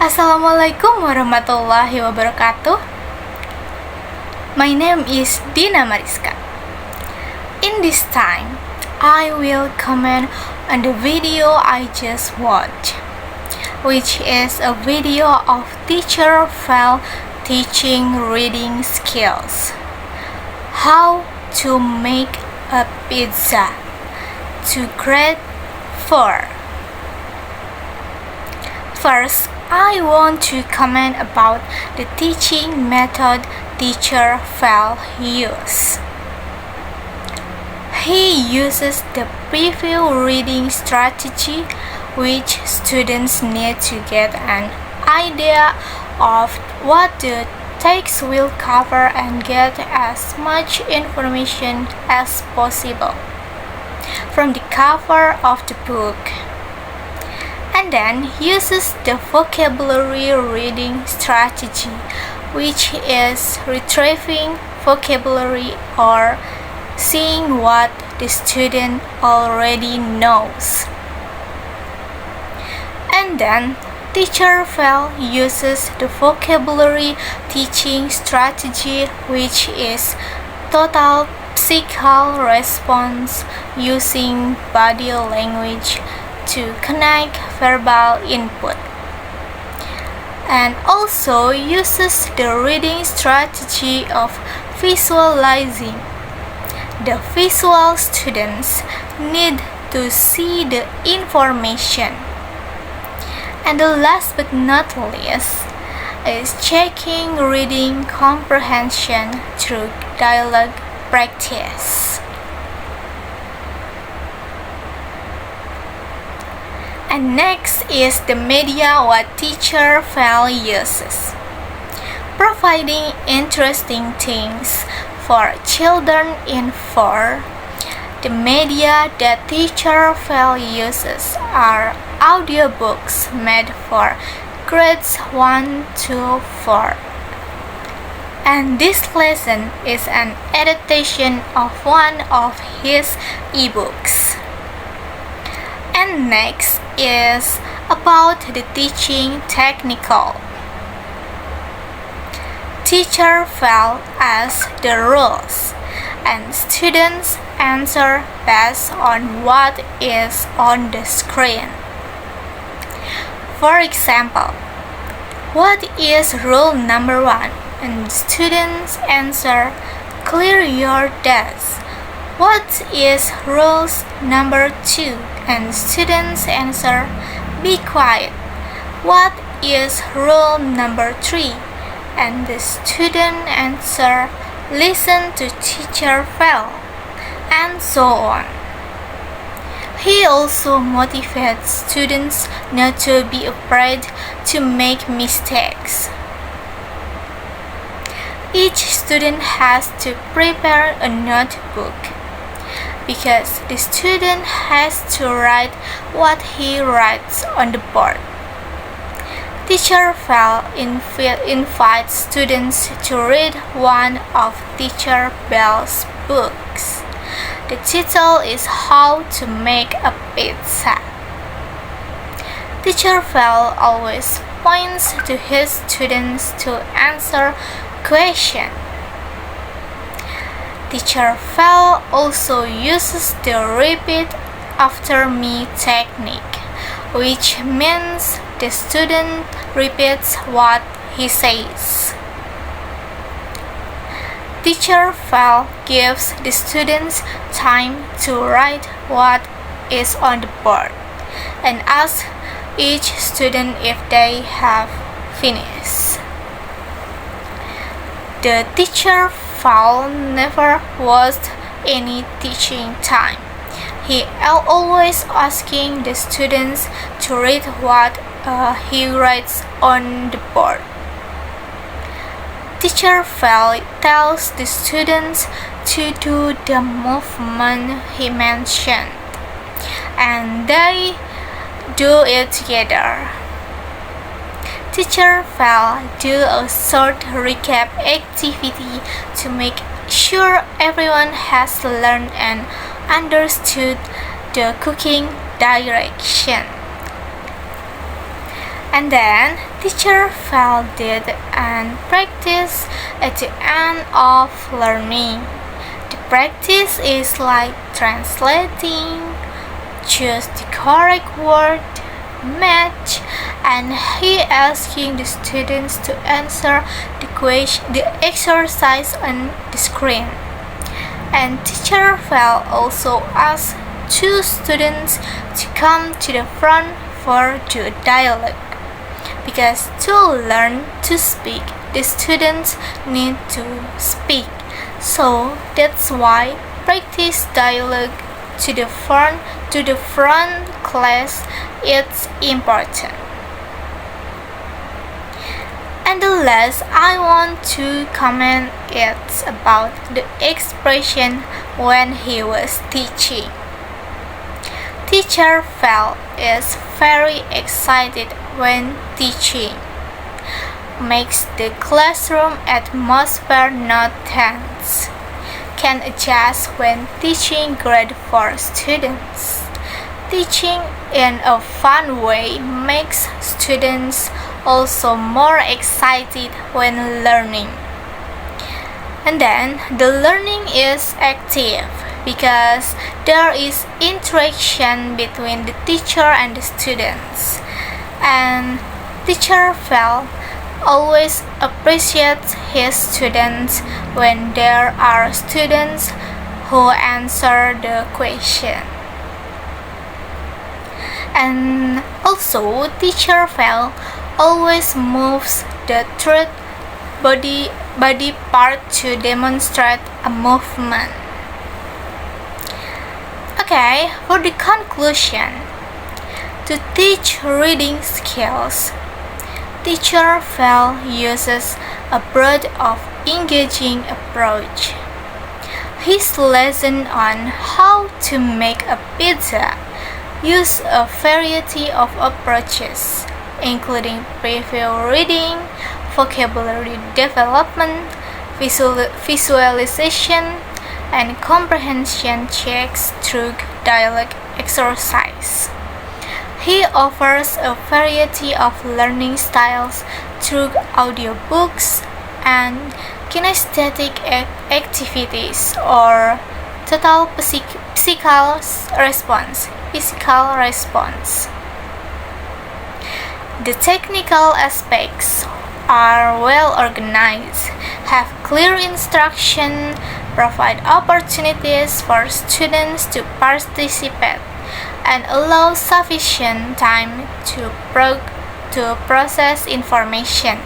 Assalamualaikum warahmatullahi wabarakatuh. My name is Dina Mariska. In this time, I will comment on the video I just watched, which is a video of Teacher Val teaching reading skills. How to make a pizza to grade 4. First, I want to comment about the teaching method Teacher Val uses. He uses the preview reading strategy, which students need to get an idea of what the text will cover and get as much information as possible from the cover of the book, and then uses the vocabulary reading strategy, which is retrieving vocabulary or seeing what the student already knows. And then Teacher Val uses the vocabulary teaching strategy, which is total psychical response using body language to connect verbal input, and also uses the reading strategy of visualizing. The visual students need to see the information. And the last but not least is checking reading comprehension through dialogue practice. And next is the media what Teacher Val uses. Providing interesting things for children in 4. The media that Teacher Val uses are audiobooks made for grades 1 to 4. And this lesson is an adaptation of one of his ebooks. And next is about the teaching technical. Teacher Val asks the rules, and students answer based on what is on the screen. For example, what is rule number 1? And students answer, clear your desk. What is rules number 2? And students answer, be quiet. What is rule number 3? And the student answer, listen to Teacher Val, and so on. He also motivates students not to be afraid to make mistakes. Each student has to prepare a notebook, because the student has to write what he writes on the board. Teacher Val invites students to read one of Teacher Val's books. The title is How to Make a Pizza. Teacher Val always points to his students to answer questions. Teacher Val also uses the repeat after me technique, which means the student repeats what he says. Teacher Val gives the students time to write what is on the board and asks each student if they have finished. The Teacher Val never wastes any teaching time. He always asking the students to read what he writes on the board. Teacher Val tells the students to do the movement he mentioned, and they do it together. Teacher Val do a short recap activity to make sure everyone has learned and understood the cooking direction. And then Teacher Val did and practice at the end of learning. The practice is like translating, choose the correct word, match, and he asking the students to answer the exercise on the screen. And Teacher Val also asked two students to come to the front for the dialogue. Because to learn to speak, the students need to speak. So that's why practice dialogue to the front class is important. And the last I want to comment is about the expression when he was teaching. Teacher Val is very excited when teaching, makes the classroom atmosphere not tense, can adjust when teaching grade 4 students. Teaching in a fun way makes students also more excited when learning. And then the learning is active because there is interaction between the teacher and the students. And Teacher Val always appreciates his students when there are students who answer the question. And also Teacher Val always moves the third body part to demonstrate a movement. Okay, for the conclusion, to teach reading skills, Teacher Val uses a broad of engaging approach. His lesson on how to make a pizza use a variety of approaches, including preview reading, vocabulary development, visualization, and comprehension checks through dialogue exercise. He offers a variety of learning styles through audiobooks and kinesthetic activities or total physical response. The technical aspects are well organized, have clear instruction, provide opportunities for students to participate, and allow sufficient time to process information.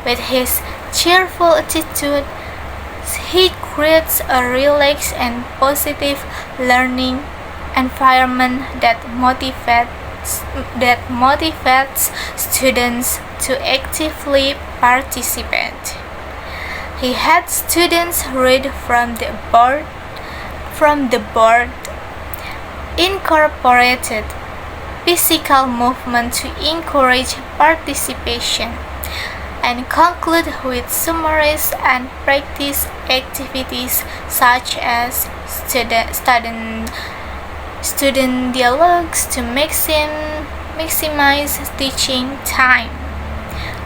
With his cheerful attitude, he creates a relaxed and positive learning environment that motivates students to actively participate. He had students read from the board, incorporated physical movement to encourage participation, and conclude with summaries and practice activities such as student dialogues to maximize teaching time.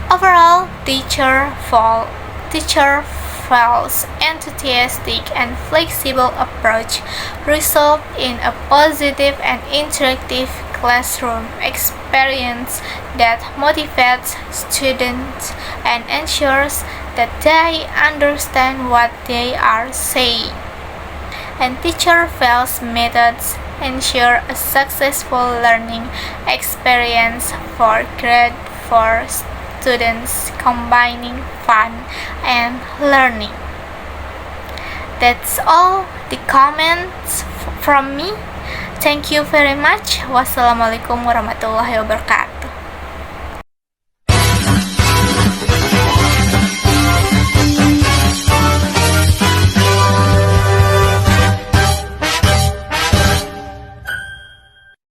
Overall, Teacher Val's enthusiastic and flexible approach result in a positive and interactive classroom experience that motivates students and ensures that they understand what they are saying. And Teacher Val's methods ensure a successful learning experience for grade 4 students, combining fun and learning. That's all the comments from me. Thank you very much. Wassalamualaikum warahmatullahi wabarakatuh.